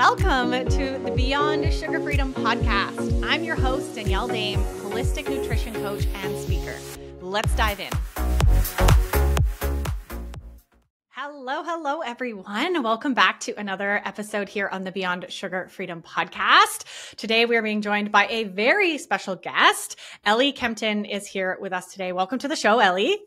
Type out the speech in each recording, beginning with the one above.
welcome to the Beyond Sugar Freedom podcast. I'm your host, Danielle Dame, holistic nutrition coach and speaker. Let's dive in. Hello, everyone. Welcome back to another episode here on the Beyond Sugar Freedom podcast. Today, we are being joined by a very special guest. Ellie Kempton is here with us today. Welcome to the show, Ellie.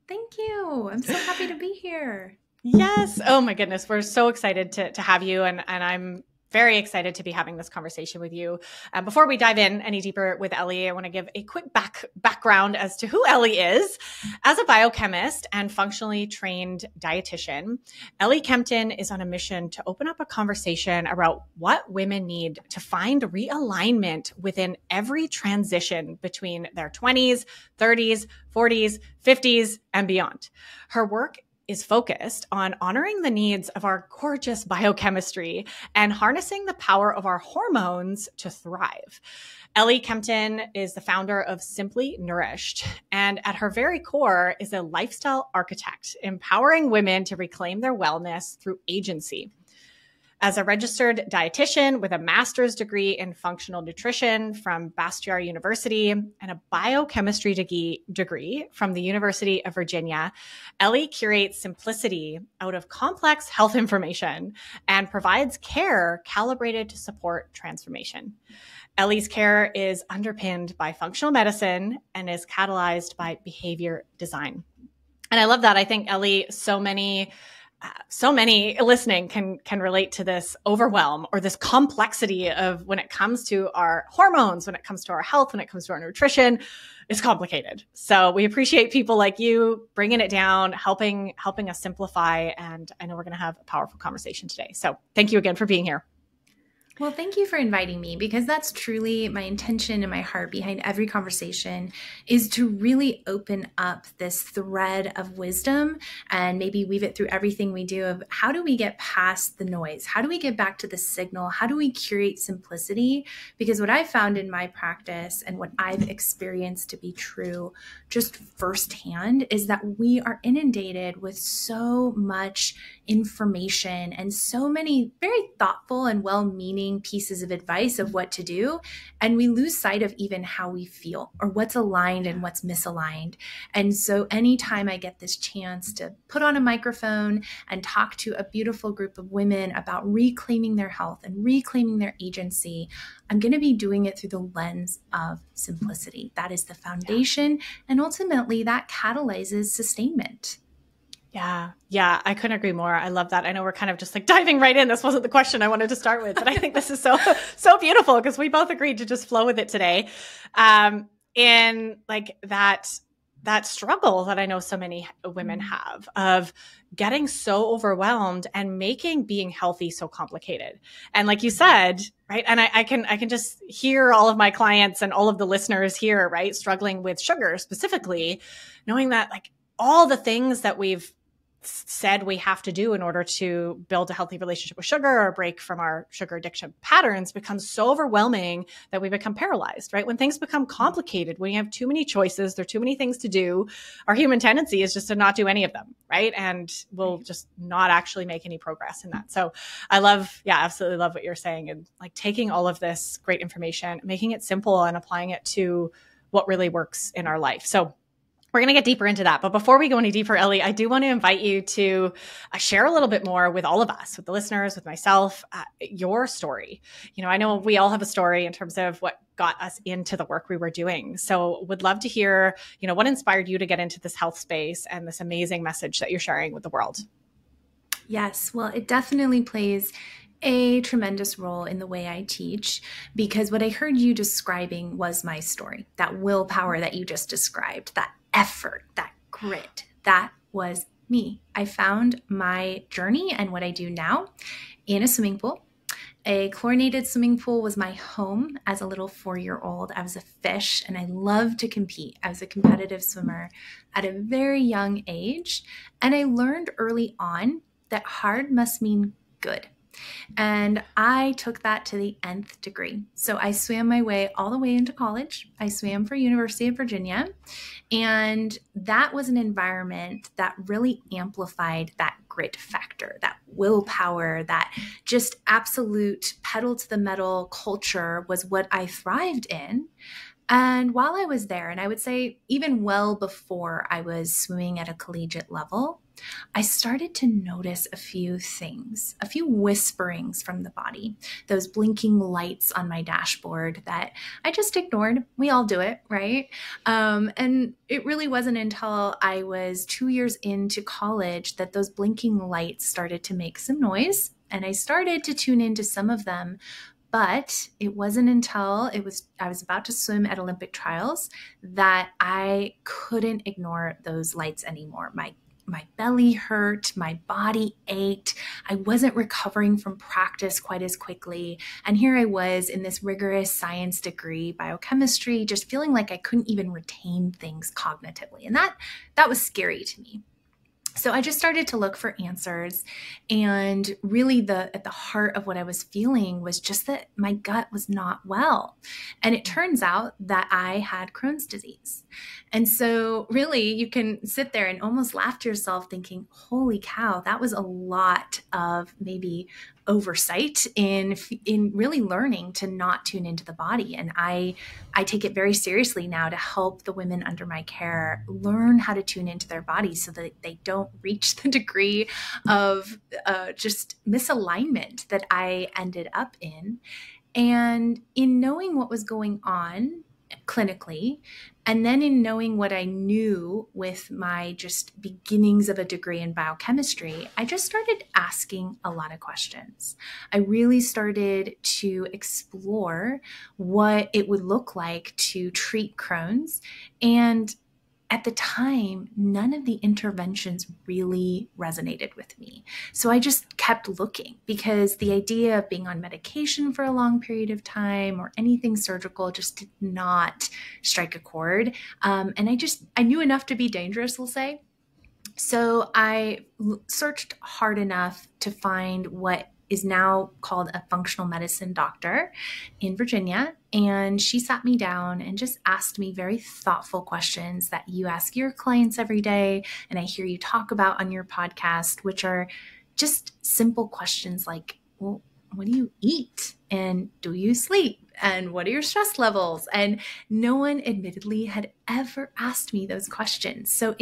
Thank you. I'm so happy to be here. Yes. Oh my goodness. We're so excited to have you. And I'm very excited to be having this conversation with you. Before we dive in any deeper with Ellie, I want to give a quick background as to who Ellie is. As a biochemist and functionally trained dietitian, Ellie Kempton is on a mission to open up a conversation about what women need to find realignment within every transition between their 20s, 30s, 40s, 50s, and beyond. Her work is focused on honoring the needs of our gorgeous biochemistry and harnessing the power of our hormones to thrive. Ellie Kempton is the founder of Simply Nourished, and at her very core is a lifestyle architect, empowering women to reclaim their wellness through agency. As a registered dietitian with a master's degree in functional nutrition from Bastyr University and a biochemistry degree from the University of Virginia, Ellie curates simplicity out of complex health information and provides care calibrated to support transformation. Ellie's care is underpinned by functional medicine and is catalyzed by behavior design. And I love that. I think, Ellie, so many listening can relate to this overwhelm or this complexity of when it comes to our hormones, when it comes to our health, when it comes to our nutrition. It's complicated. So we appreciate people like you bringing it down, helping us simplify. And I know we're going to have a powerful conversation today. So thank you again for being here. Well, thank you for inviting me, because that's truly my intention and my heart behind every conversation, is to really open up this thread of wisdom and maybe weave it through everything we do of how do we get past the noise? How do we get back to the signal? How do we curate simplicity? Because what I've found in my practice and what I've experienced to be true just firsthand is that we are inundated with so much information and so many very thoughtful and well-meaning pieces of advice of what to do. And we lose sight of even how we feel or what's aligned and what's misaligned. And so anytime I get this chance to put on a microphone and talk to a beautiful group of women about reclaiming their health and reclaiming their agency, I'm going to be doing it through the lens of simplicity. That is the foundation. And ultimately that catalyzes sustainment. Yeah, I couldn't agree more. I love that. I know we're kind of just like diving right in. This wasn't the question I wanted to start with, but I think this is so beautiful because we both agreed to just flow with it today. And like that struggle that I know so many women have of getting so overwhelmed and making being healthy so complicated. And like you said, right? And I can just hear all of my clients and all of the listeners here, right? Struggling with sugar specifically, knowing that like all the things that we've said we have to do in order to build a healthy relationship with sugar or break from our sugar addiction patterns becomes so overwhelming that we become paralyzed, right? When things become complicated, when you have too many choices, there are too many things to do, our human tendency is just to not do any of them, right? And we'll just not actually make any progress in that. So I absolutely love what you're saying. And like taking all of this great information, making it simple and applying it to what really works in our life. So we're going to get deeper into that. But before we go any deeper, Ellie, I do want to invite you to share a little bit more with all of us, with the listeners, with myself, your story. You know, I know we all have a story in terms of what got us into the work we were doing. So would love to hear, you know, what inspired you to get into this health space and this amazing message that you're sharing with the world. Yes, well, it definitely plays a tremendous role in the way I teach, because what I heard you describing was my story, that willpower that you just described, that effort, that grit, that was me. I found my journey and what I do now in a swimming pool. A chlorinated swimming pool was my home as a little 4-year-old. I was a fish and I loved to compete. I was a competitive swimmer at a very young age. And I learned early on that hard must mean good. And I took that to the nth degree. So I swam my way all the way into college. I swam for University of Virginia. And that was an environment that really amplified that grit factor, that willpower, that just absolute pedal to the metal culture was what I thrived in. And while I was there, and I would say even well before I was swimming at a collegiate level, I started to notice a few things, a few whisperings from the body, those blinking lights on my dashboard that I just ignored. We all do it, right? And it really wasn't until I was 2 years into college that those blinking lights started to make some noise. And I started to tune into some of them. But it wasn't until I was about to swim at Olympic trials that I couldn't ignore those lights anymore. My belly hurt, my body ached. I wasn't recovering from practice quite as quickly. And here I was in this rigorous science degree, biochemistry, just feeling like I couldn't even retain things cognitively. And that was scary to me. So I just started to look for answers, and really at the heart of what I was feeling was just that my gut was not well. And it turns out that I had Crohn's disease. And so really you can sit there and almost laugh to yourself thinking, holy cow, that was a lot of maybe oversight in really learning to not tune into the body. And I take it very seriously now to help the women under my care learn how to tune into their bodies so that they don't reach the degree of just misalignment that I ended up in. And in knowing what was going on clinically, and then in knowing what I knew with my just beginnings of a degree in biochemistry, I just started asking a lot of questions. I really started to explore what it would look like to treat Crohn's. And at the time, none of the interventions really resonated with me. So I just kept looking because the idea of being on medication for a long period of time or anything surgical just did not strike a chord. And I knew enough to be dangerous, we'll say. So I searched hard enough to find what is now called a functional medicine doctor in Virginia. And she sat me down and just asked me very thoughtful questions that you ask your clients every day. And I hear you talk about on your podcast, which are just simple questions like, well, what do you eat? And do you sleep? And what are your stress levels? And no one admittedly had ever asked me those questions. So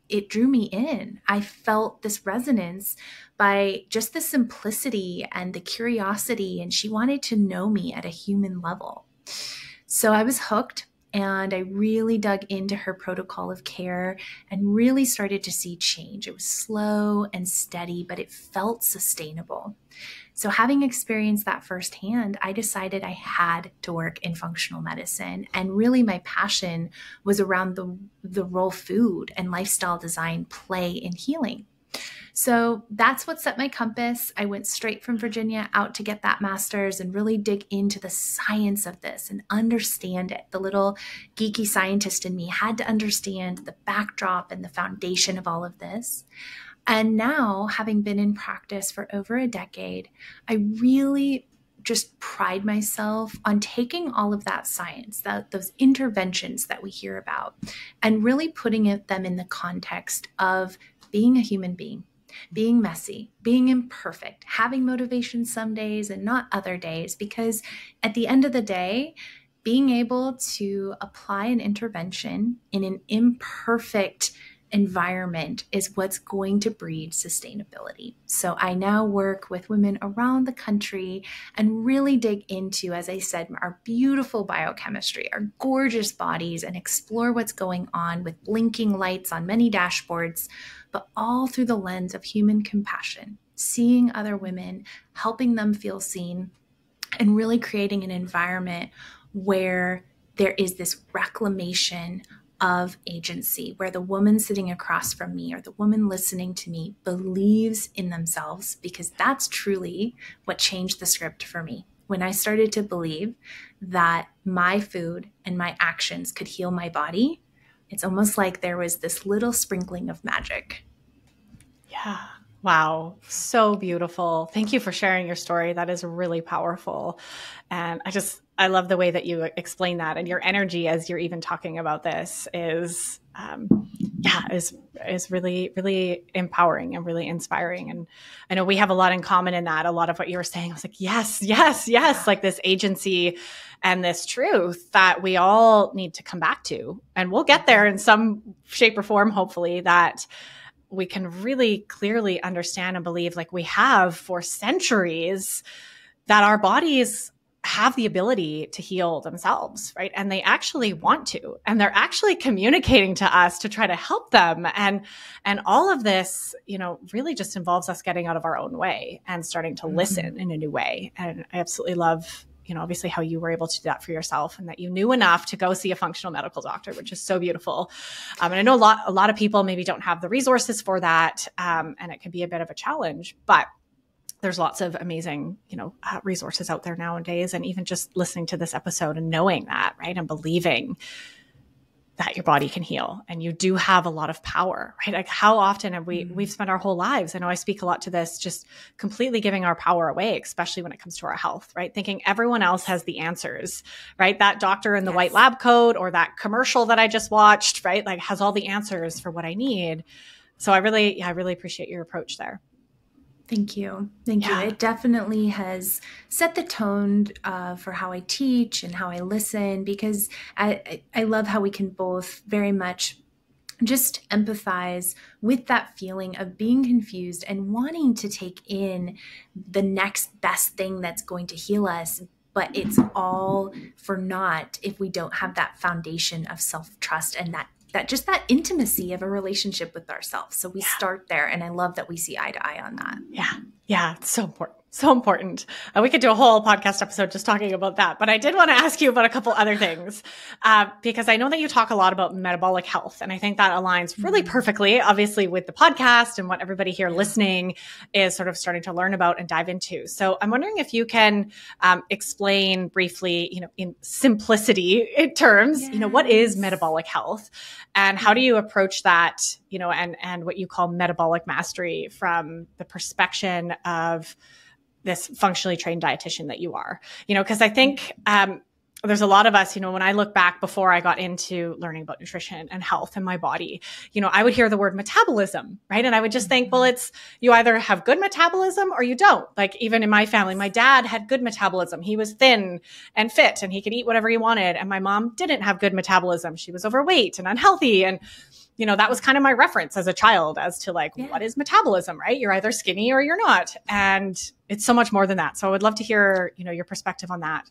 it drew me in. I felt this resonance by just the simplicity and the curiosity, and she wanted to know me at a human level. So I was hooked, and I really dug into her protocol of care and really started to see change. It was slow and steady, but it felt sustainable. So having experienced that firsthand, I decided I had to work in functional medicine. And really my passion was around the role food and lifestyle design play in healing. So that's what set my compass. I went straight from Virginia out to get that master's and really dig into the science of this and understand it. The little geeky scientist in me had to understand the backdrop and the foundation of all of this. And now, having been in practice for over a decade, I really just pride myself on taking all of that science, those interventions that we hear about, and really putting them in the context of being a human being, being messy, being imperfect, having motivation some days and not other days, because at the end of the day, being able to apply an intervention in an imperfect environment is what's going to breed sustainability. So I now work with women around the country and really dig into, as I said, our beautiful biochemistry, our gorgeous bodies, and explore what's going on with blinking lights on many dashboards, but all through the lens of human compassion, seeing other women, helping them feel seen, and really creating an environment where there is this reclamation of agency, where the woman sitting across from me or the woman listening to me believes in themselves, because that's truly what changed the script for me. When I started to believe that my food and my actions could heal my body, it's almost like there was this little sprinkling of magic. Yeah. Wow. So beautiful. Thank you for sharing your story. That is really powerful. And I love the way that you explain that, and your energy as you're even talking about this is really, really empowering and really inspiring. And I know we have a lot in common in that. A lot of what you were saying, I was like, yes, yes, yes. Like this agency and this truth that we all need to come back to. And we'll get there in some shape or form, hopefully, that we can really clearly understand and believe, like we have for centuries, that our bodies have the ability to heal themselves, right? And they actually want to, and they're actually communicating to us to try to help them. And all of this, really just involves us getting out of our own way and starting to listen in a new way. And I absolutely love, obviously how you were able to do that for yourself, and that you knew enough to go see a functional medical doctor, which is so beautiful. And I know a lot of people maybe don't have the resources for that. And it can be a bit of a challenge, but there's lots of amazing, resources out there nowadays. And even just listening to this episode and knowing that, right, and believing that your body can heal, and you do have a lot of power, right? Like how often have we've spent our whole lives, I know I speak a lot to this, just completely giving our power away, especially when it comes to our health, right? Thinking everyone else has the answers, right? That doctor in the white lab coat, or that commercial that I just watched, right? Like has all the answers for what I need. So I really appreciate your approach there. Thank you. Thank you. It definitely has set the tone for how I teach and how I listen, because I love how we can both very much just empathize with that feeling of being confused and wanting to take in the next best thing that's going to heal us. But it's all for naught if we don't have that foundation of self-trust and that intimacy of a relationship with ourselves. So we start there. And I love that we see eye to eye on that. Yeah. It's so important. So important. We could do a whole podcast episode just talking about that. But I did want to ask you about a couple other things, because I know that you talk a lot about metabolic health. And I think that aligns really perfectly, obviously, with the podcast and what everybody here listening is sort of starting to learn about and dive into. So I'm wondering if you can explain briefly, in simplicity terms, what is metabolic health, and how do you approach that, and what you call metabolic mastery from the perspective of this functionally trained dietitian that you are, because I think there's a lot of us, when I look back before I got into learning about nutrition and health and my body, I would hear the word metabolism, right? And I would just think, well, it's, you either have good metabolism or you don't. Like even in my family, my dad had good metabolism. He was thin and fit and he could eat whatever he wanted. And my mom didn't have good metabolism. She was overweight and unhealthy. And that was kind of my reference as a child as to like, what is metabolism, right? You're either skinny or you're not. And it's so much more than that. So I would love to hear, your perspective on that.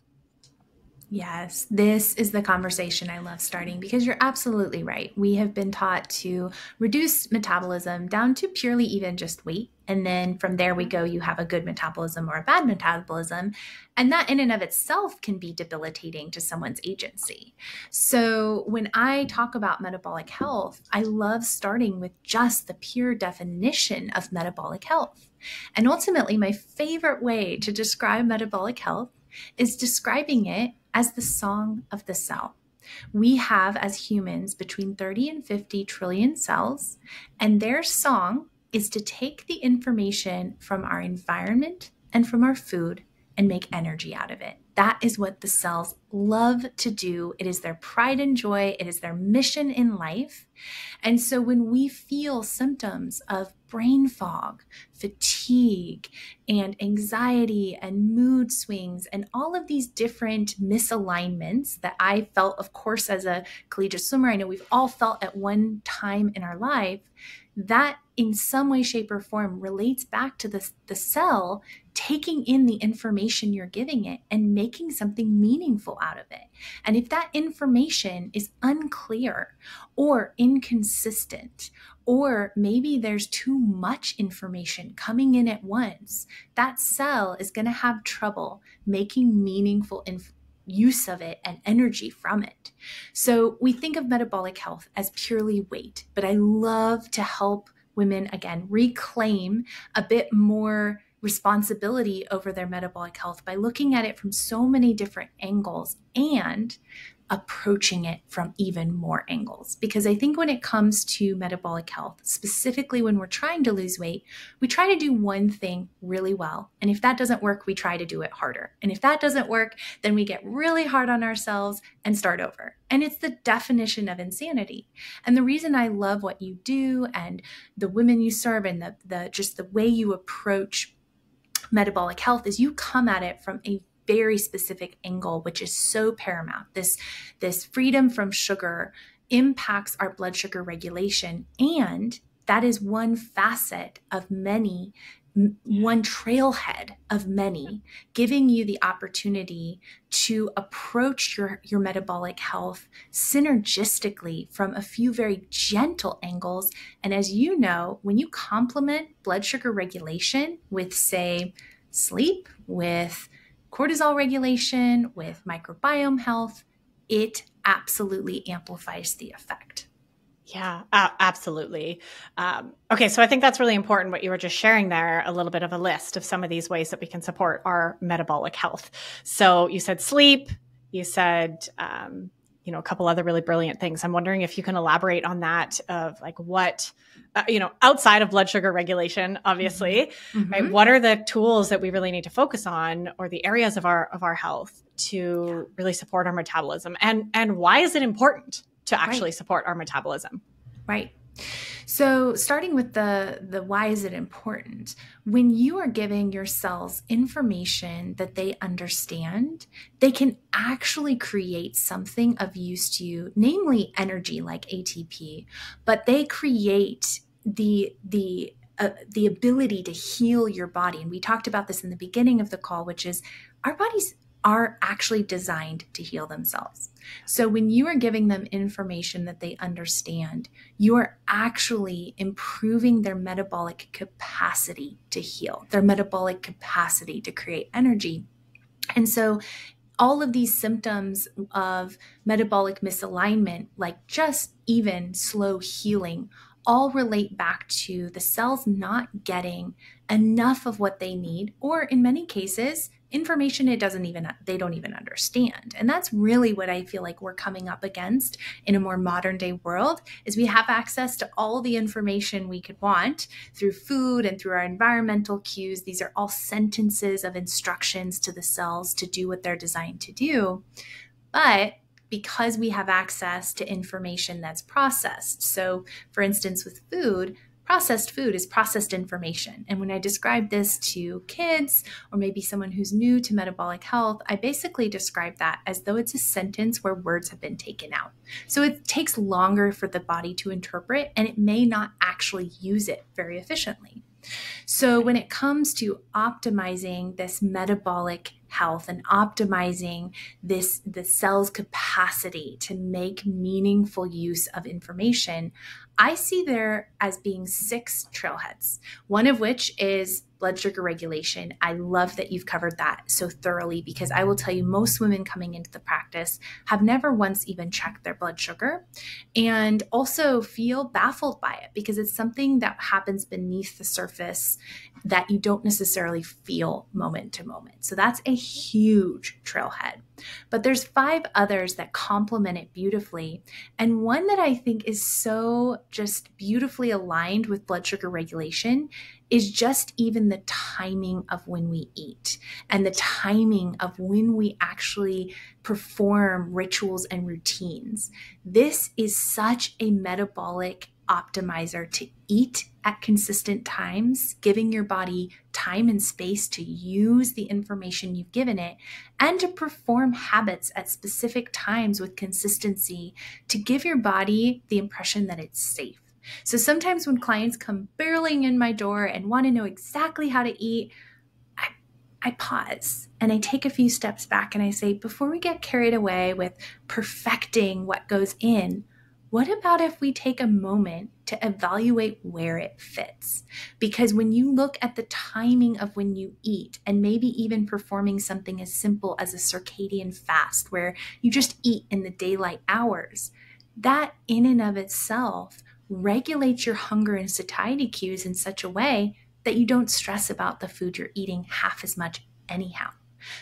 Yes, this is the conversation I love starting, because you're absolutely right. We have been taught to reduce metabolism down to purely even just weight. And then from there we go, you have a good metabolism or a bad metabolism. And that in and of itself can be debilitating to someone's agency. So when I talk about metabolic health, I love starting with just the pure definition of metabolic health. And ultimately, my favorite way to describe metabolic health is describing it as the song of the cell. We have, as humans, between 30 and 50 trillion cells, and their song is to take the information from our environment and from our food and make energy out of it. That is what the cells love to do. It is their pride and joy. It is their mission in life. And so when we feel symptoms of brain fog, fatigue, and anxiety and mood swings, and all of these different misalignments that I felt, of course, as a collegiate swimmer, I know we've all felt at one time in our life, that in some way, shape, or form relates back to the cell taking in the information you're giving it and making something meaningful out of it. And if that information is unclear or inconsistent, or maybe there's too much information coming in at once, that cell is going to have trouble making meaningful use of it and energy from it. So we think of metabolic health as purely weight, but I love to help women, again, reclaim a bit more responsibility over their metabolic health by looking at it from so many different angles and approaching it from even more angles. Because I think when it comes to metabolic health, specifically when we're trying to lose weight, we try to do one thing really well. And if that doesn't work, we try to do it harder. And if that doesn't work, then we get really hard on ourselves and start over. And it's the definition of insanity. And the reason I love what you do and the women you serve and just the way you approach metabolic health is you come at it from a very specific angle, which is so paramount. This freedom from sugar impacts our blood sugar regulation. And that is one facet of many, one trailhead of many, giving you the opportunity to approach your metabolic health synergistically from a few very gentle angles. And as you know, when you complement blood sugar regulation with, say, sleep, with cortisol regulation, with microbiome health, it absolutely amplifies the effect. Yeah, absolutely. Okay, so I think that's really important what you were just sharing there, a little bit of a list of some of these ways that we can support our metabolic health. So you said sleep, you said, a couple other really brilliant things. I'm wondering if you can elaborate on that of like what, outside of blood sugar regulation, obviously, right? What are the tools that we really need to focus on or the areas of our health to really support our metabolism? And why is it important to actually support our metabolism? Right. So starting with the why is it important? When you are giving your cells information that they understand, they can actually create something of use to you, namely energy like ATP, but they create the ability to heal your body. And we talked about this in the beginning of the call, which is our bodies are actually designed to heal themselves. So when you are giving them information that they understand, you are actually improving their metabolic capacity to heal, their metabolic capacity to create energy. And so all of these symptoms of metabolic misalignment, like just even slow healing, all relate back to the cells not getting enough of what they need, or in many cases, information they don't even understand. And that's really what I feel like we're coming up against in a more modern day world, is we have access to all the information we could want through food and through our environmental cues. These are all sentences of instructions to the cells to do what they're designed to do. But because we have access to information that's processed. So for instance, with food, processed food is processed information. And when I describe this to kids or maybe someone who's new to metabolic health, I basically describe that as though it's a sentence where words have been taken out. So it takes longer for the body to interpret, and it may not actually use it very efficiently. So when it comes to optimizing this metabolic health and optimizing the cell's capacity to make meaningful use of information, I see there as being 6 trailheads, one of which is blood sugar regulation. I love that you've covered that so thoroughly, because I will tell you, most women coming into the practice have never once even checked their blood sugar, and also feel baffled by it because it's something that happens beneath the surface that you don't necessarily feel moment to moment. So that's a huge trailhead. But there's 5 others that complement it beautifully. And one that I think is so just beautifully aligned with blood sugar regulation is just even the timing of when we eat and the timing of when we actually perform rituals and routines. This is such a metabolic optimizer to eat at consistent times, giving your body time and space to use the information you've given it, and to perform habits at specific times with consistency to give your body the impression that it's safe. So sometimes when clients come barreling in my door and want to know exactly how to eat, I pause and I take a few steps back and I say, before we get carried away with perfecting what goes in, what about if we take a moment to evaluate where it fits? Because when you look at the timing of when you eat, and maybe even performing something as simple as a circadian fast where you just eat in the daylight hours, that in and of itself regulates your hunger and satiety cues in such a way that you don't stress about the food you're eating half as much anyhow.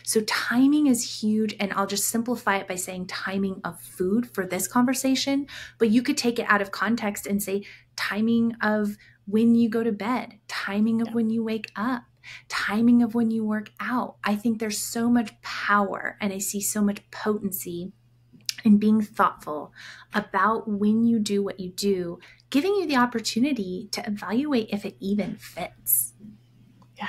So timing is huge. And I'll just simplify it by saying timing of food for this conversation, but you could take it out of context and say timing of when you go to bed, timing of when you wake up, timing of when you work out. I think there's so much power and I see so much potency in being thoughtful about when you do what you do, giving you the opportunity to evaluate if it even fits. Yeah,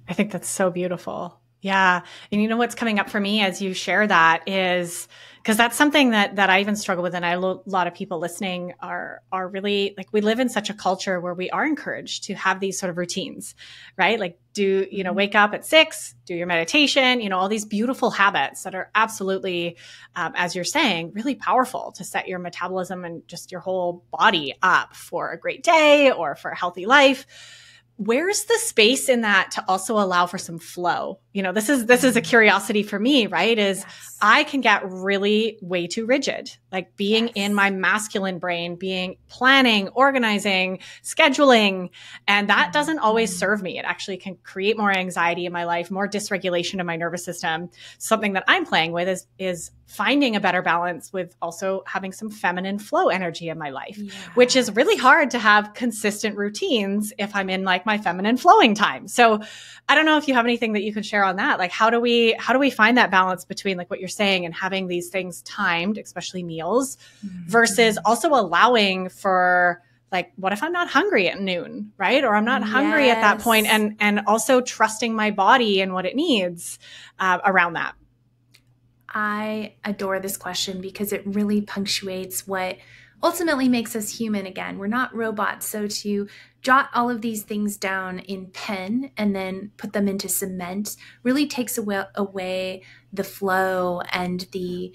I think that's so beautiful. Yeah. And you know what's coming up for me as you share that is because that's something that I even struggle with. And a lot of people listening are really like, we live in such a culture where we are encouraged to have these sort of routines, right? Like wake up at 6, do your meditation, all these beautiful habits that are absolutely, as you're saying, really powerful to set your metabolism and just your whole body up for a great day or for a healthy life. Where's the space in that to also allow for some flow? This is a curiosity for me, right? Is yes. I can get really way too rigid, like being yes. in my masculine brain, being planning, organizing, scheduling, and that doesn't always serve me. It actually can create more anxiety in my life, more dysregulation in my nervous system. Something that I'm playing with is finding a better balance with also having some feminine flow energy in my life, yes. which is really hard to have consistent routines if I'm in like my feminine flowing time. So I don't know if you have anything that you can share on that. Like, how do we find that balance between like what you're saying and having these things timed, especially meals, versus also allowing for like, what if I'm not hungry at noon, right? Or I'm not hungry yes. at that point, and also trusting my body and what it needs around that. I adore this question because it really punctuates what ultimately makes us human again. We're not robots. So to jot all of these things down in pen and then put them into cement really takes away the flow and the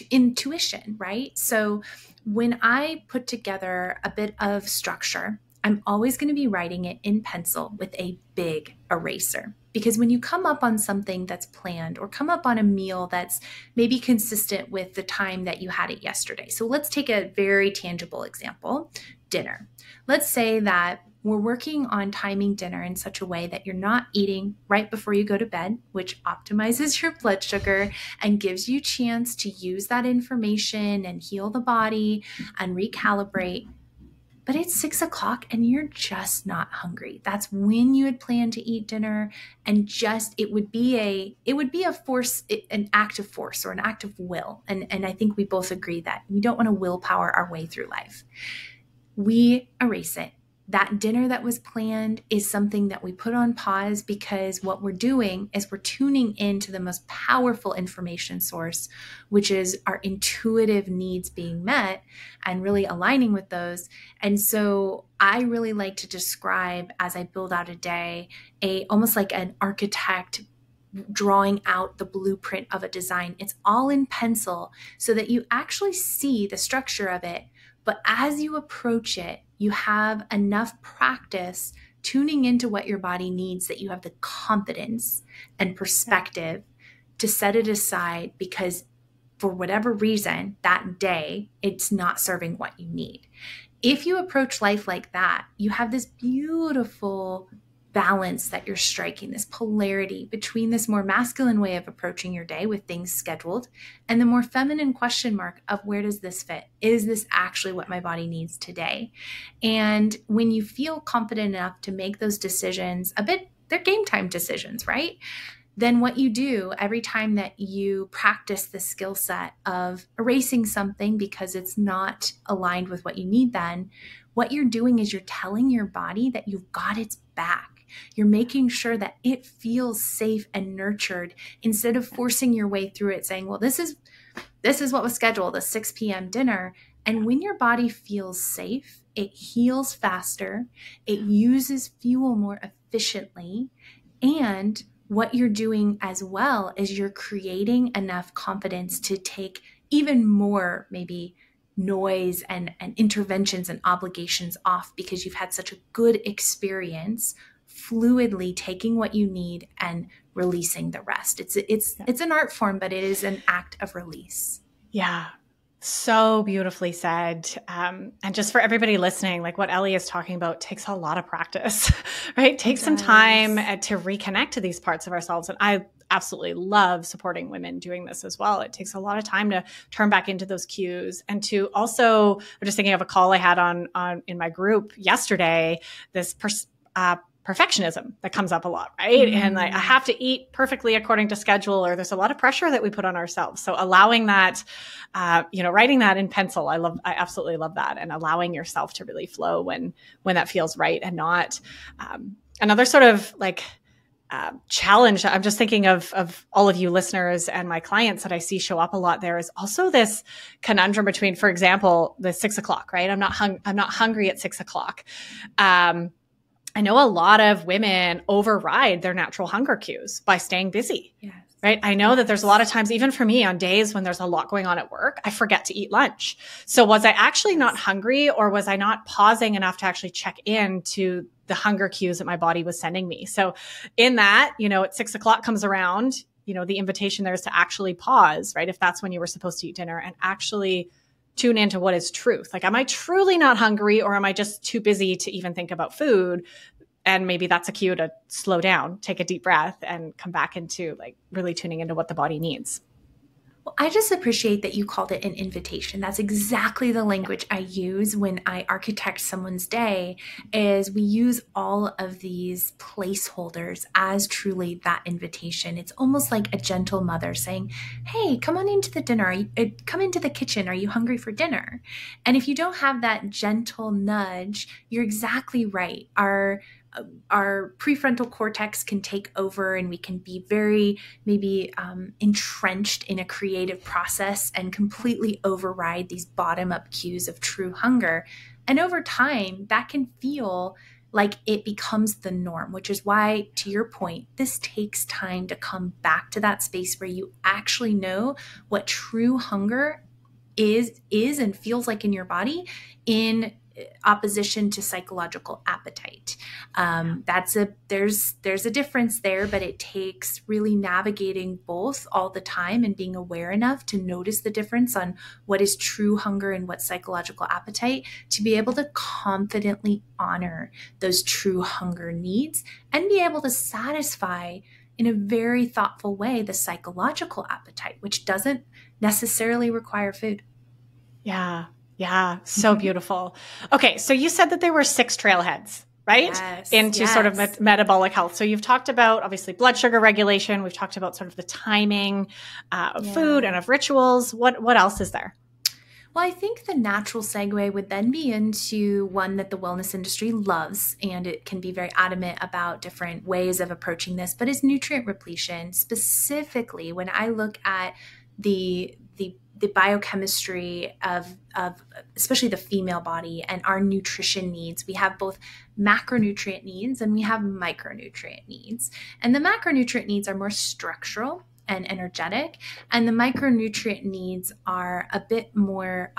intuition, right? So when I put together a bit of structure, I'm always going to be writing it in pencil with a big eraser. Because when you come up on something that's planned or come up on a meal that's maybe consistent with the time that you had it yesterday. So let's take a very tangible example, dinner. Let's say that we're working on timing dinner in such a way that you're not eating right before you go to bed, which optimizes your blood sugar and gives you a chance to use that information and heal the body and recalibrate. But it's 6 o'clock and you're just not hungry. That's when you had planned to eat dinner, and it would be a force, an act of force or an act of will. And I think we both agree that we don't want to willpower our way through life. We erase it. That dinner that was planned is something that we put on pause because what we're doing is we're tuning into the most powerful information source, which is our intuitive needs being met and really aligning with those. And so I really like to describe, as I build out a day, almost like an architect drawing out the blueprint of a design. It's all in pencil so that you actually see the structure of it. But as you approach it, you have enough practice tuning into what your body needs that you have the confidence and perspective to set it aside because for whatever reason, that day, it's not serving what you need. If you approach life like that, you have this beautiful balance that you're striking, this polarity between this more masculine way of approaching your day with things scheduled and the more feminine question mark of where does this fit? Is this actually what my body needs today? And when you feel confident enough to make those decisions they're game time decisions, right? Then what you do every time that you practice the skill set of erasing something because it's not aligned with what you need, then what you're doing is you're telling your body that you've got its back. You're making sure that it feels safe and nurtured instead of forcing your way through it saying, well, this is what was scheduled, a 6 p.m. dinner. And when your body feels safe, it heals faster, it uses fuel more efficiently. And what you're doing as well is you're creating enough confidence to take even more maybe noise and interventions and obligations off because you've had such a good experience fluidly taking what you need and releasing the rest. It's an art form, but it is an act of release. Yeah. So beautifully said. And just for everybody listening, like what Ellie is talking about takes a lot of practice, right? Takes some time to reconnect to these parts of ourselves. And absolutely love supporting women doing this as well. It takes a lot of time to turn back into those cues, and to also, I'm just thinking of a call I had on in my group yesterday, this perfectionism that comes up a lot, right? And like, I have to eat perfectly according to schedule, or there's a lot of pressure that we put on ourselves. So allowing that, writing that in pencil, I absolutely love that. And allowing yourself to really flow when that feels right and not. Another sort of like challenge, I'm just thinking of all of you listeners and my clients that I see show up a lot there, is also this conundrum between, for example, the 6 o'clock, right? I'm not hungry at 6 o'clock. I know a lot of women override their natural hunger cues by staying busy. Yes. Right. I know that there's a lot of times, even for me, on days when there's a lot going on at work, I forget to eat lunch. So was I actually not hungry, or was I not pausing enough to actually check in to the hunger cues that my body was sending me? So in that, at 6 o'clock comes around, the invitation there is to actually pause, right? If that's when you were supposed to eat dinner, and actually tune into what is truth. Like, am I truly not hungry, or am I just too busy to even think about food? And maybe that's a cue to slow down, take a deep breath, and come back into like really tuning into what the body needs. Well, I just appreciate that you called it an invitation. That's exactly the language I use when I architect someone's day, is we use all of these placeholders as truly that invitation. It's almost like a gentle mother saying, hey, come on into the dinner. Come into the kitchen. Are you hungry for dinner? And if you don't have that gentle nudge, you're exactly right. Our prefrontal cortex can take over, and we can be very maybe entrenched in a creative process and completely override these bottom-up cues of true hunger. And over time, that can feel like it becomes the norm, which is why, to your point, this takes time to come back to that space where you actually know what true hunger is and feels like in your body, in opposition to psychological appetite. There's a difference there, but it takes really navigating both all the time and being aware enough to notice the difference on what is true hunger and what psychological appetite, to be able to confidently honor those true hunger needs and be able to satisfy in a very thoughtful way the psychological appetite, which doesn't necessarily require food. Yeah. Yeah. So beautiful. Okay. So you said that there were 6 trailheads, right? Yes, into sort of metabolic health. So you've talked about obviously blood sugar regulation. We've talked about sort of the timing of food and of rituals. What else is there? Well, I think the natural segue would then be into one that the wellness industry loves, and it can be very adamant about different ways of approaching this, but is nutrient repletion. Specifically, when I look at the biochemistry of especially the female body and our nutrition needs, we have both macronutrient needs and we have micronutrient needs. And the macronutrient needs are more structural and energetic, and the micronutrient needs are a bit more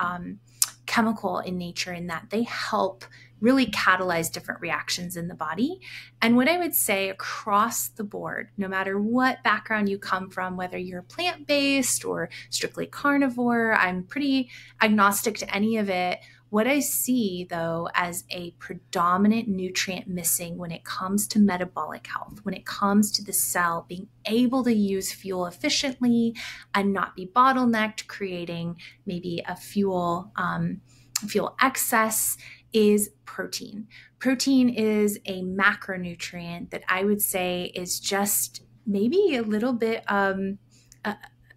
chemical in nature, in that they help really catalyze different reactions in the body. And what I would say across the board, no matter what background you come from, whether you're plant-based or strictly carnivore, I'm pretty agnostic to any of it. What I see, though, as a predominant nutrient missing when it comes to metabolic health, when it comes to the cell being able to use fuel efficiently and not be bottlenecked, creating maybe a fuel excess, is protein. Protein is a macronutrient that I would say is just maybe a little bit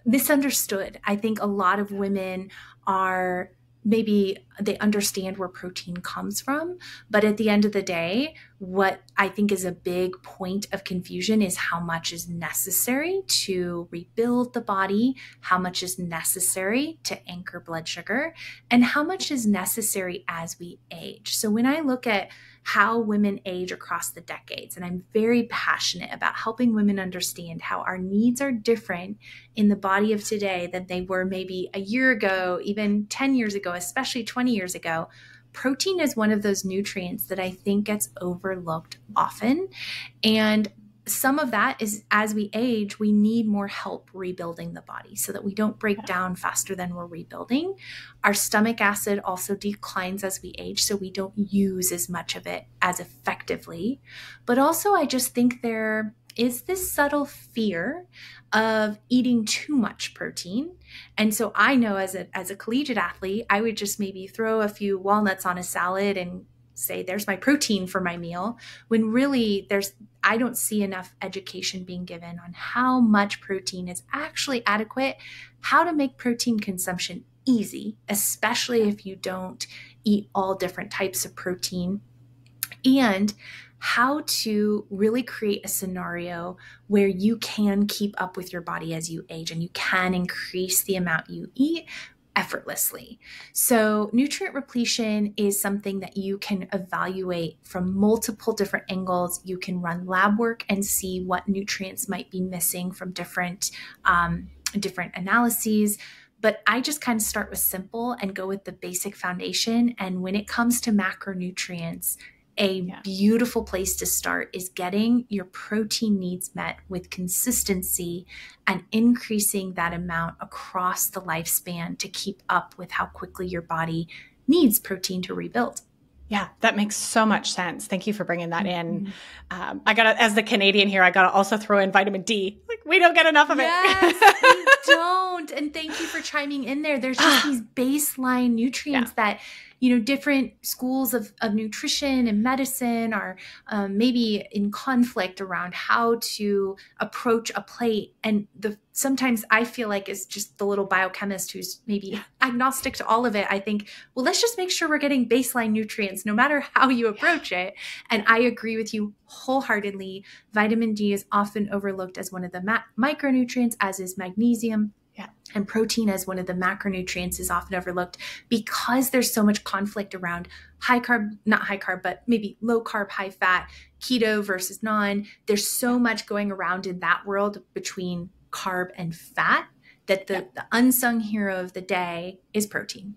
misunderstood. I think a lot of women are, maybe they understand where protein comes from, but at the end of the day, what I think is a big point of confusion is how much is necessary to rebuild the body, how much is necessary to anchor blood sugar, and how much is necessary as we age. So when I look at how women age across the decades, and I'm very passionate about helping women understand how our needs are different in the body of today than they were maybe a year ago, even 10 years ago, especially 20 years ago, protein is one of those nutrients that I think gets overlooked often. And some of that is, as we age, we need more help rebuilding the body so that we don't break down faster than we're rebuilding. Our stomach acid also declines as we age, so we don't use as much of it as effectively. But also, I just think there is this subtle fear of eating too much protein. And so I know as a collegiate athlete, I would just maybe throw a few walnuts on a salad and say, there's my protein for my meal, when really I don't see enough education being given on how much protein is actually adequate, how to make protein consumption easy, especially if you don't eat all different types of protein, and how to really create a scenario where you can keep up with your body as you age and you can increase the amount you eat effortlessly. So nutrient repletion is something that you can evaluate from multiple different angles. You can run lab work and see what nutrients might be missing from different analyses. But I just kind of start with simple and go with the basic foundation. And when it comes to macronutrients, a beautiful place to start is getting your protein needs met with consistency and increasing that amount across the lifespan to keep up with how quickly your body needs protein to rebuild. Yeah, that makes so much sense. Thank you for bringing that in. I gotta, as the Canadian here, I gotta also throw in vitamin D. Like, we don't get enough of it. Yes, we don't. And thank you for chiming in there. There's just these baseline nutrients that, different schools of nutrition and medicine are maybe in conflict around how to approach a plate. And sometimes I feel like it's just the little biochemist who's maybe agnostic to all of it. I think, well, let's just make sure we're getting baseline nutrients no matter how you approach it. And I agree with you wholeheartedly. Vitamin D is often overlooked as one of the micronutrients, as is magnesium. And protein as one of the macronutrients is often overlooked because there's so much conflict around not high carb, but maybe low carb, high fat, keto versus non. There's so much going around in that world between carb and fat that the unsung hero of the day is protein.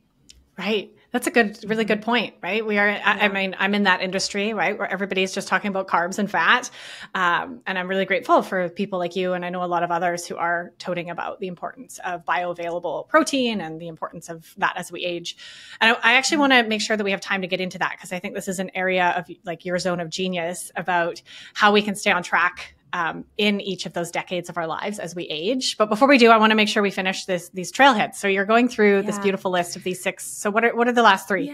Right. That's really good point, right? We are, I mean, I'm in that industry, right, where everybody's just talking about carbs and fat. And I'm really grateful for people like you. And I know a lot of others who are toting about the importance of bioavailable protein and the importance of that as we age. And I actually want to make sure that we have time to get into that, because I think this is an area of like your zone of genius about how we can stay on track in each of those decades of our lives as we age. But before we do, I want to make sure we finish these trailheads. So you're going through this beautiful list of these 6. So what are the last 3?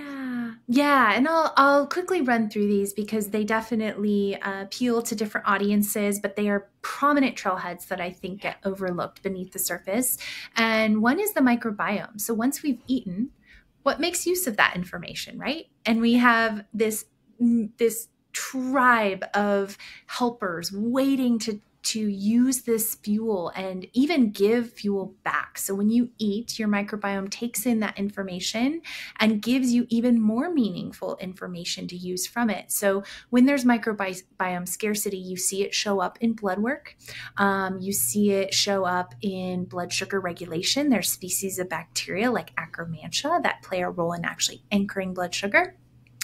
Yeah. And I'll quickly run through these because they definitely appeal to different audiences, but they are prominent trailheads that I think get overlooked beneath the surface. And one is the microbiome. So once we've eaten, what makes use of that information, right? And we have this tribe of helpers waiting to use this fuel and even give fuel back. So when you eat, your microbiome takes in that information and gives you even more meaningful information to use from it. So when there's microbiome scarcity, you see it show up in blood work. You see it show up in blood sugar regulation. There's species of bacteria like Akkermansia that play a role in actually anchoring blood sugar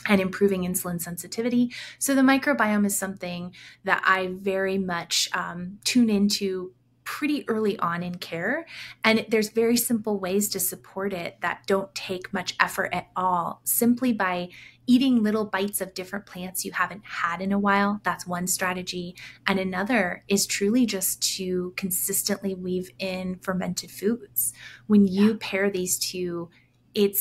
and improving insulin sensitivity. So the microbiome is something that I very much tune into pretty early on in care. And there's very simple ways to support it that don't take much effort at all, simply by eating little bites of different plants you haven't had in a while. That's one strategy. And another is truly just to consistently weave in fermented foods. When you pair these two, it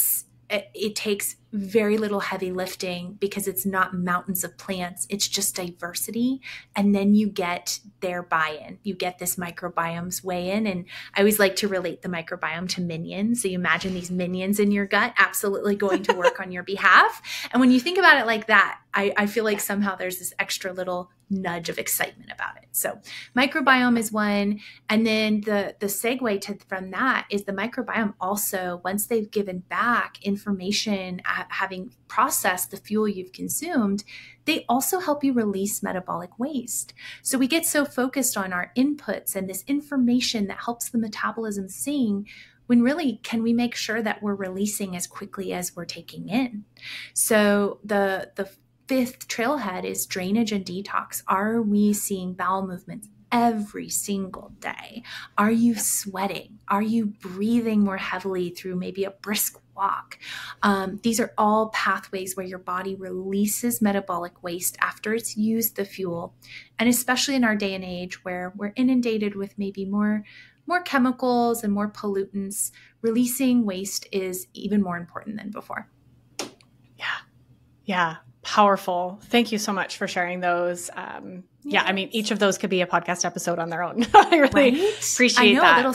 takes very little heavy lifting because it's not mountains of plants. It's just diversity. And then you get their buy-in. You get this microbiome's weigh in. And I always like to relate the microbiome to minions. So you imagine these minions in your gut absolutely going to work on your behalf. And when you think about it like that, I feel like somehow there's this extra little nudge of excitement about it. So microbiome is one. And then the segue from that is the microbiome also, once they've given back information, having processed the fuel you've consumed, they also help you release metabolic waste. So we get so focused on our inputs and this information that helps the metabolism sing, when really, can we make sure that we're releasing as quickly as we're taking in? So the 5th trailhead is drainage and detox. Are we seeing bowel movements every single day? Are you sweating? Are you breathing more heavily through maybe a brisk walk? These are all pathways where your body releases metabolic waste after it's used the fuel. And especially in our day and age where we're inundated with maybe more chemicals and more pollutants, releasing waste is even more important than before. Yeah. Powerful. Thank you so much for sharing those. Yeah, I mean, each of those could be a podcast episode on their own. I really appreciate that. A little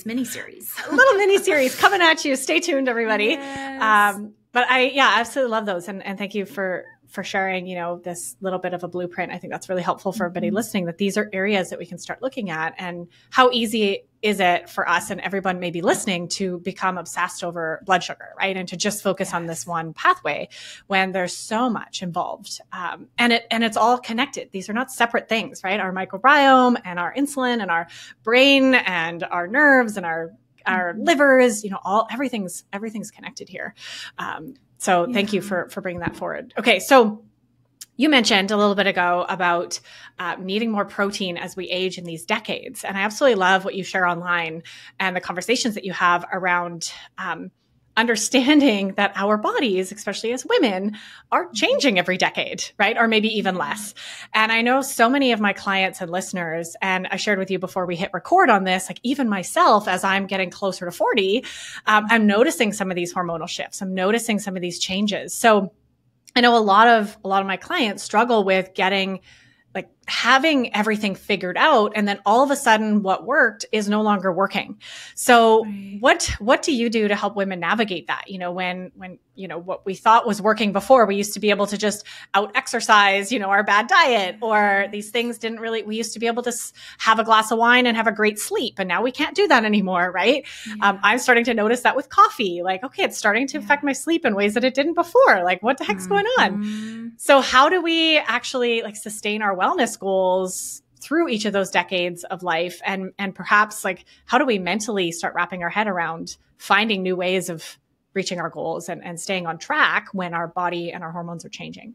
mini-series. A little mini-series coming at you. Stay tuned, everybody. Yes. But I absolutely love those. And thank you for sharing, this little bit of a blueprint. I think that's really helpful for everybody listening, that these are areas that we can start looking at. And how easy is it for us and everyone maybe listening to become obsessed over blood sugar, right? And to just focus on this one pathway when there's so much involved. And it's all connected. These are not separate things, right? Our microbiome and our insulin and our brain and our nerves and our livers, everything's connected here. So thank you for bringing that forward. Okay. So you mentioned a little bit ago about needing more protein as we age in these decades. And I absolutely love what you share online and the conversations that you have around understanding that our bodies, especially as women, are changing every decade, right? Or maybe even less. And I know so many of my clients and listeners, and I shared with you before we hit record on this, like even myself, as I'm getting closer to 40, I'm noticing some of these hormonal shifts. I'm noticing some of these changes. So I know a lot of my clients struggle with having everything figured out. And then all of a sudden what worked is no longer working. So what do you do to help women navigate that? When what we thought was working before, we used to be able to just out exercise, our bad diet, or these things we used to be able to have a glass of wine and have a great sleep. And now we can't do that anymore. Right. Yeah. I'm starting to notice that with coffee, it's starting to affect my sleep in ways that it didn't before. What the heck's going on? So how do we actually sustain our wellness goals through each of those decades of life? And perhaps how do we mentally start wrapping our head around finding new ways of reaching our goals and staying on track when our body and our hormones are changing?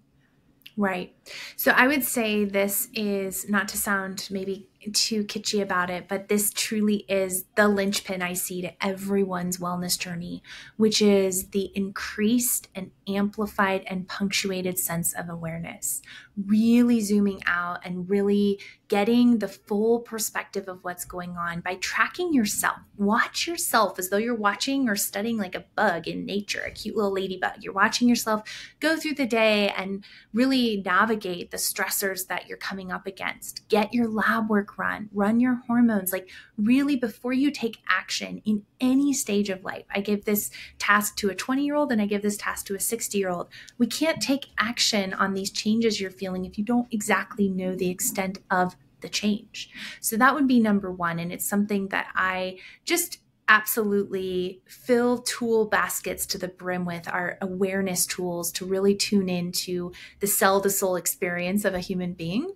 Right. So I would say this is, not to sound maybe too kitschy about it, but this truly is the linchpin I see to everyone's wellness journey, which is the increased and amplified and punctuated sense of awareness. Really zooming out and really getting the full perspective of what's going on by tracking yourself. Watch yourself as though you're watching or studying like a bug in nature, a cute little ladybug. You're watching yourself go through the day and really navigate the stressors that you're coming up against. Get your lab work run your hormones. Really, before you take action in any stage of life, I give this task to a 20-year-old and I give this task to a 60-year-old. We can't take action on these changes you're feeling if you don't exactly know the extent of the change. So that would be number one. And it's something that I just absolutely fill tool baskets to the brim with, our awareness tools to really tune into the cell to soul experience of a human being.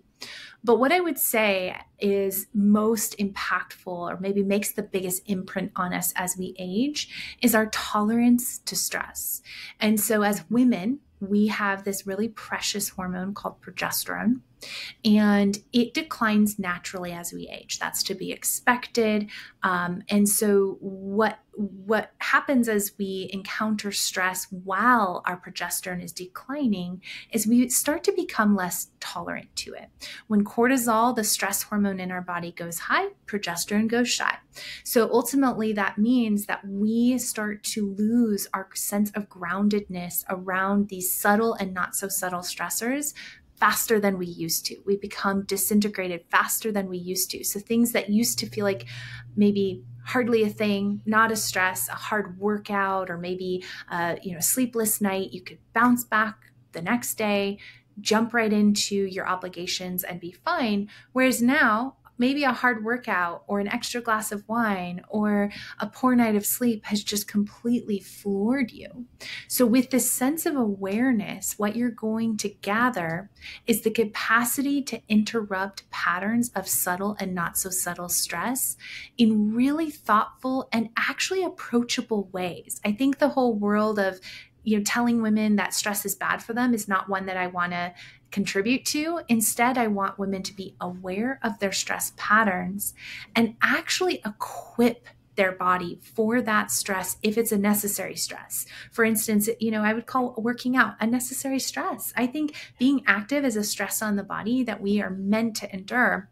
But what I would say is most impactful, or maybe makes the biggest imprint on us as we age, is our tolerance to stress. And so as women, we have this really precious hormone called progesterone, and it declines naturally as we age. That's to be expected. And so what happens as we encounter stress while our progesterone is declining is we start to become less tolerant to it. When cortisol, the stress hormone in our body, goes high, progesterone goes shy. So ultimately that means that we start to lose our sense of groundedness around these subtle and not so subtle stressors faster than we used to. We become disintegrated faster than we used to. So things that used to feel like maybe hardly a thing, not a stress, a hard workout, or maybe a sleepless night, you could bounce back the next day, jump right into your obligations and be fine. Whereas now, maybe a hard workout or an extra glass of wine or a poor night of sleep has just completely floored you. So with this sense of awareness, what you're going to gather is the capacity to interrupt patterns of subtle and not so subtle stress in really thoughtful and actually approachable ways. I think the whole world of telling women that stress is bad for them is not one that I want to contribute to. Instead, I want women to be aware of their stress patterns and actually equip their body for that stress if it's a necessary stress. For instance, I would call working out a necessary stress. I think being active is a stress on the body that we are meant to endure,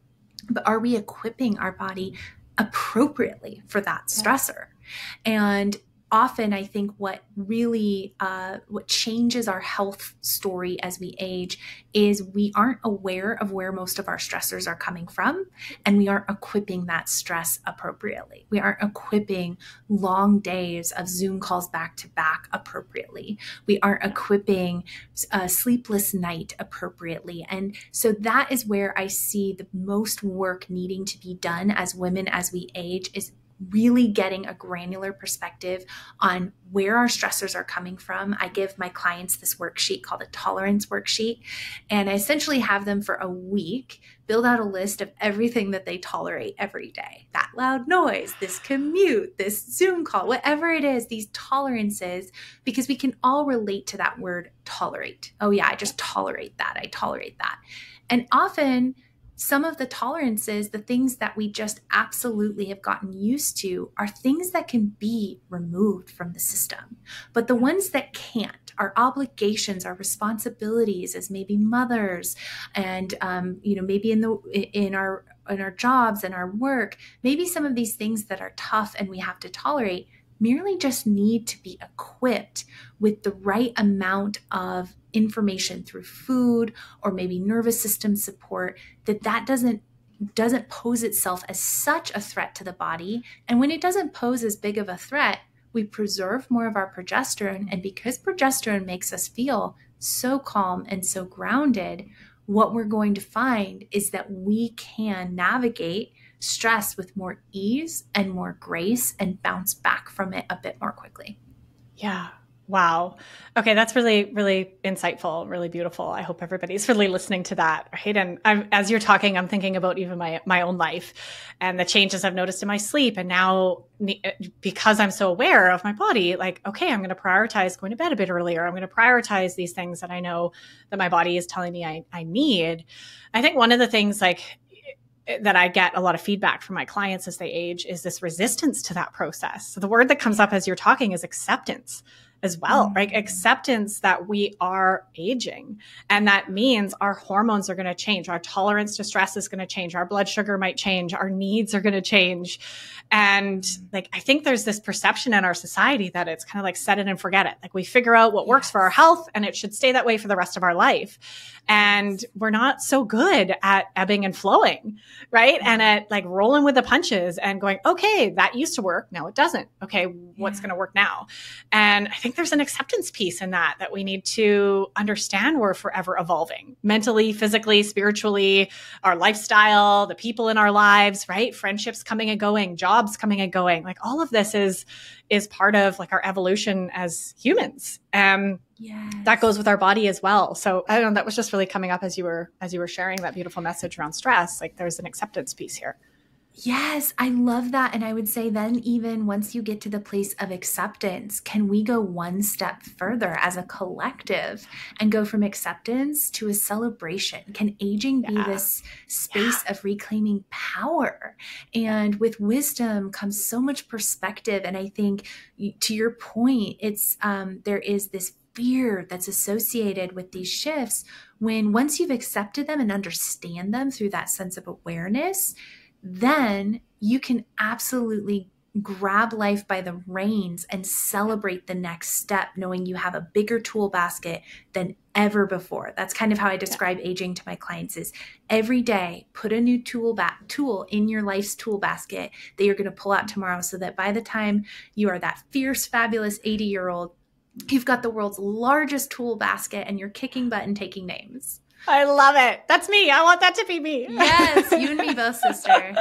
but are we equipping our body appropriately for that stressor? And often I think what really what changes our health story as we age is we aren't aware of where most of our stressors are coming from, and we aren't equipping that stress appropriately. We aren't equipping long days of Zoom calls back to back appropriately. We aren't equipping a sleepless night appropriately. And so that is where I see the most work needing to be done as women as we age, is really getting a granular perspective on where our stressors are coming from. I give my clients this worksheet called a tolerance worksheet, and I essentially have them for a week build out a list of everything that they tolerate every day. That loud noise, this commute, this Zoom call, whatever it is, these tolerances, because we can all relate to that word tolerate. Oh yeah, I just tolerate that. I tolerate that. And often some of the tolerances, the things that we just absolutely have gotten used to, are things that can be removed from the system. But the ones that can't, our obligations, our responsibilities as maybe mothers, and maybe in our jobs and our work, maybe some of these things that are tough and we have to tolerate merely just need to be equipped with the right amount of information through food or maybe nervous system support, that doesn't pose itself as such a threat to the body. And when it doesn't pose as big of a threat, we preserve more of our progesterone. And because progesterone makes us feel so calm and so grounded, what we're going to find is that we can navigate stress with more ease and more grace and bounce back from it a bit more quickly. Yeah. Wow. Okay. That's really, really insightful, really beautiful. I hope everybody's really listening to that. Right. And as you're talking, I'm thinking about even my own life and the changes I've noticed in my sleep. And now, because I'm so aware of my body, like, okay, I'm going to prioritize going to bed a bit earlier. I'm going to prioritize these things that I know that my body is telling me I need. I think one of the things that I get a lot of feedback from my clients as they age is this resistance to that process. So the word that comes up as you're talking is acceptance as well, right? Acceptance that we are aging. And that means our hormones are going to change. Our tolerance to stress is going to change. Our blood sugar might change. Our needs are going to change. And I think there's this perception in our society that it's kind of like set it and forget it. Like we figure out what works for our health and it should stay that way for the rest of our life. And we're not so good at ebbing and flowing, right? And at rolling with the punches and going, okay, that used to work. Now it doesn't. Okay, what's going to work now? And I think there's an acceptance piece in that we need to understand we're forever evolving mentally, physically, spiritually, our lifestyle, the people in our lives, right? Friendships coming and going, jobs coming and going. All of this is part of our evolution as humans. Yes. That goes with our body as well. So I don't know, that was just really coming up as you were sharing that beautiful message around stress. There's an acceptance piece here. Yes, I love that. And I would say then even once you get to the place of acceptance, can we go one step further as a collective and go from acceptance to a celebration? Can aging be this space of reclaiming power? And with wisdom comes so much perspective. And I think to your point, it's there is this fear that's associated with these shifts when once you've accepted them and understand them through that sense of awareness, then you can absolutely grab life by the reins and celebrate the next step, knowing you have a bigger tool basket than ever before. That's kind of how I describe aging to my clients is every day, put a new tool in your life's tool basket that you're going to pull out tomorrow so that by the time you are that fierce, fabulous 80-year-old, you've got the world's largest tool basket and you're kicking butt and taking names. I love it. That's me. I want that to be me. Yes, you and me both, sister.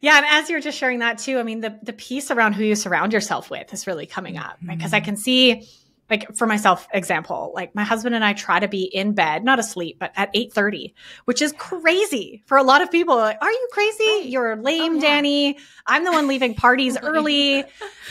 Yeah. And as you're just sharing that too, I mean, the piece around who you surround yourself with is really coming up, right? Because I can see like for myself example, like my husband and I try to be in bed, not asleep, but at 8:30, which is crazy for a lot of people. Like, are you crazy? Right. You're lame, Danny. I'm the one leaving parties early.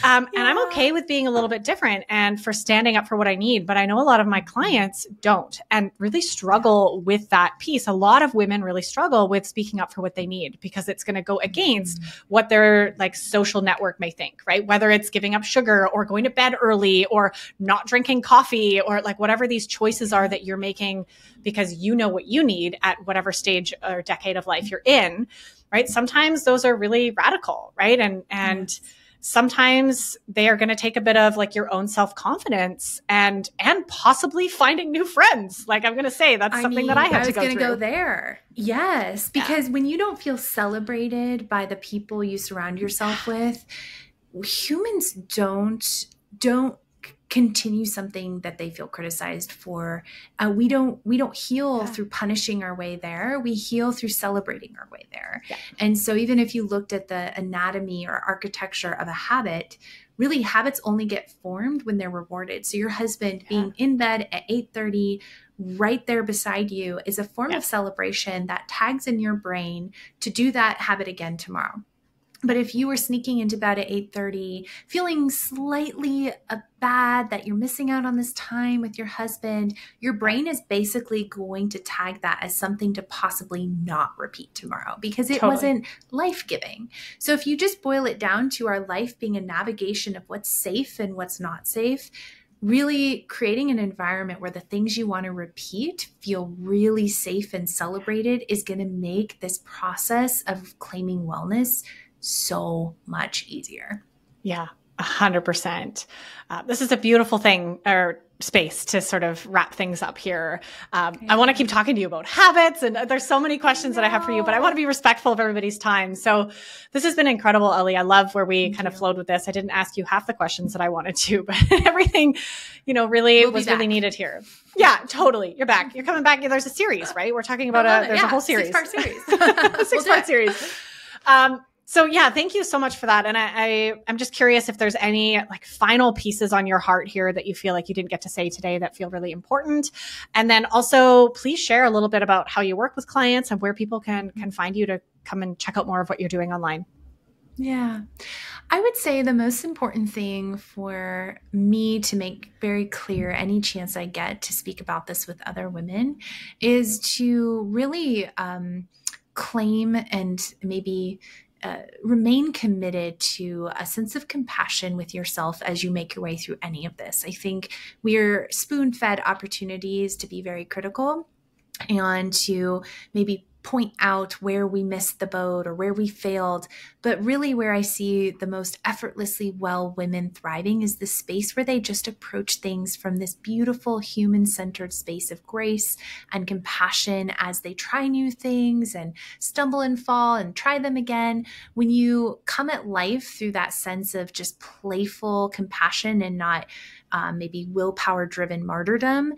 And I'm okay with being a little bit different and for standing up for what I need. But I know a lot of my clients don't and really struggle with that piece. A lot of women really struggle with speaking up for what they need because it's going to go against what their like social network may think, right? Whether it's giving up sugar or going to bed early or not drinking coffee or like whatever these choices are that you're making because you know what you need at whatever stage or decade of life you're in, right? Sometimes those are really radical, right? And sometimes they are going to take a bit of like your own self-confidence and possibly finding new friends. Like I'm going to say that's something that I had to go through. I was going to go there. Yes, because when you don't feel celebrated by the people you surround yourself with, humans don't continue something that they feel criticized for. We don't heal through punishing our way there. We heal through celebrating our way there. Yeah. And so even if you looked at the anatomy or architecture of a habit, really habits only get formed when they're rewarded. So your husband being in bed at 8:30, right there beside you is a form of celebration that tags in your brain to do that habit again tomorrow. But if you were sneaking into bed at 8:30, feeling slightly bad that you're missing out on this time with your husband, your brain is basically going to tag that as something to possibly not repeat tomorrow because it wasn't life-giving. So if you just boil it down to our life being a navigation of what's safe and what's not safe, really creating an environment where the things you want to repeat feel really safe and celebrated is going to make this process of claiming wellness so much easier. Yeah, 100%. This is a beautiful thing or space to sort of wrap things up here. I want to keep talking to you about habits and there's so many questions that I have for you, but I want to be respectful of everybody's time. So this has been incredible, Ellie. I love where we kind of flowed with this. I didn't ask you half the questions that I wanted to, but everything, really was really needed here. Yeah, totally. You're back. You're coming back. There's a series, right? We're talking about there's a whole series. 6-part series. 6-part series. So yeah, thank you so much for that. And I'm just curious if there's any like final pieces on your heart here that you feel like you didn't get to say today that feel really important. And then also please share a little bit about how you work with clients and where people can find you to come and check out more of what you're doing online. Yeah. I would say the most important thing for me to make very clear any chance I get to speak about this with other women is to really claim and maybe remain committed to a sense of compassion with yourself as you make your way through any of this. I think we're spoon-fed opportunities to be very critical and to maybe point out where we missed the boat or where we failed. But really where I see the most effortlessly well women thriving is the space where they just approach things from this beautiful human-centered space of grace and compassion as they try new things and stumble and fall and try them again. When you come at life through that sense of just playful compassion and not maybe willpower-driven martyrdom,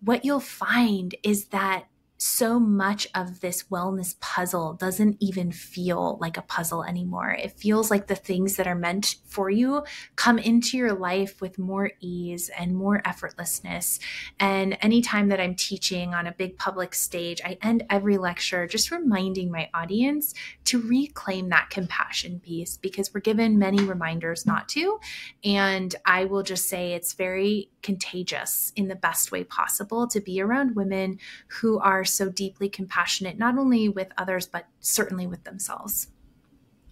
what you'll find is that so much of this wellness puzzle doesn't even feel like a puzzle anymore. It feels like the things that are meant for you come into your life with more ease and more effortlessness. And anytime that I'm teaching on a big public stage, I end every lecture just reminding my audience to reclaim that compassion piece because we're given many reminders not to. And I will just say it's very contagious in the best way possible to be around women who are so deeply compassionate, not only with others, but certainly with themselves.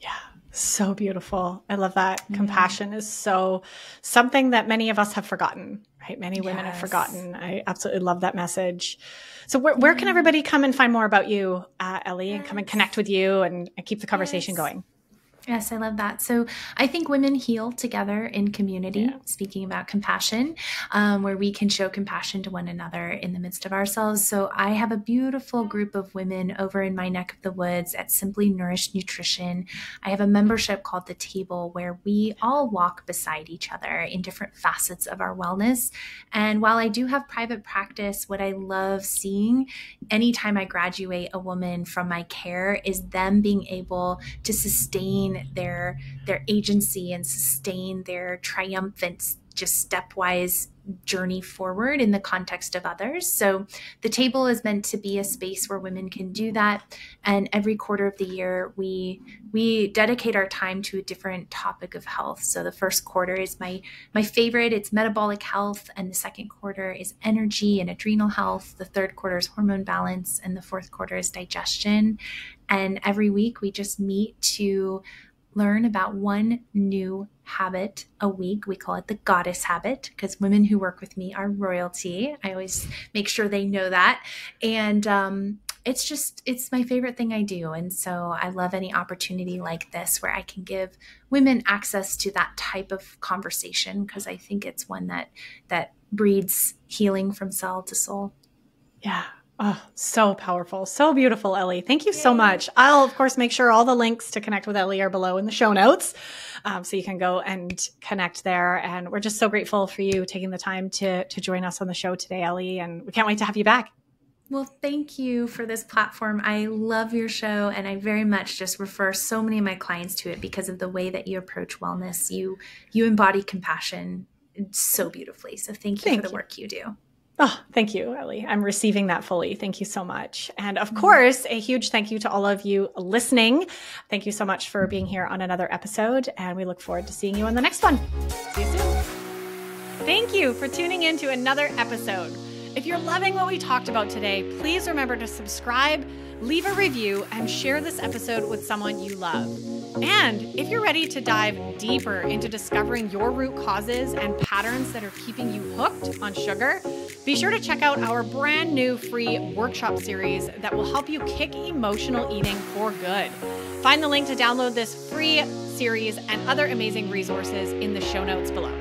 Yeah. So beautiful. I love that. Yeah. Compassion is so something that many of us have forgotten, right? Many women have forgotten. I absolutely love that message. So where can everybody come and find more about you, Ellie, and come and connect with you and keep the conversation going? Yes, I love that. So I think women heal together in community, speaking about compassion, where we can show compassion to one another in the midst of ourselves. So I have a beautiful group of women over in my neck of the woods at Simply Nourished Nutrition. I have a membership called The Table where we all walk beside each other in different facets of our wellness. And while I do have private practice, what I love seeing anytime I graduate a woman from my care is them being able to sustain their agency and sustain their triumphant just stepwise journey forward in the context of others. So the table is meant to be a space where women can do that. And every quarter of the year, we dedicate our time to a different topic of health. So the first quarter is my favorite. It's metabolic health. And the second quarter is energy and adrenal health. The third quarter is hormone balance. And the fourth quarter is digestion. And every week we just meet to learn about one new habit a week. We call it the goddess habit because women who work with me are royalty. I always make sure they know that. And it's my favorite thing I do. And so I love any opportunity like this where I can give women access to that type of conversation because I think it's one that breeds healing from cell to soul. Yeah. Oh, so powerful. So beautiful, Ellie. Thank you so much. I'll, of course, make sure all the links to connect with Ellie are below in the show notes. So you can go and connect there. And we're just so grateful for you taking the time to join us on the show today, Ellie. And we can't wait to have you back. Well, thank you for this platform. I love your show. And I very much just refer so many of my clients to it because of the way that you approach wellness. You embody compassion so beautifully. So thank you for the work you do. Oh, thank you, Ellie. I'm receiving that fully. Thank you so much. And of course, a huge thank you to all of you listening. Thank you so much for being here on another episode. And we look forward to seeing you on the next one. See you soon. Thank you for tuning in to another episode. If you're loving what we talked about today, please remember to subscribe, leave a review, and share this episode with someone you love. And if you're ready to dive deeper into discovering your root causes and patterns that are keeping you hooked on sugar, be sure to check out our brand new free workshop series that will help you kick emotional eating for good. Find the link to download this free series and other amazing resources in the show notes below.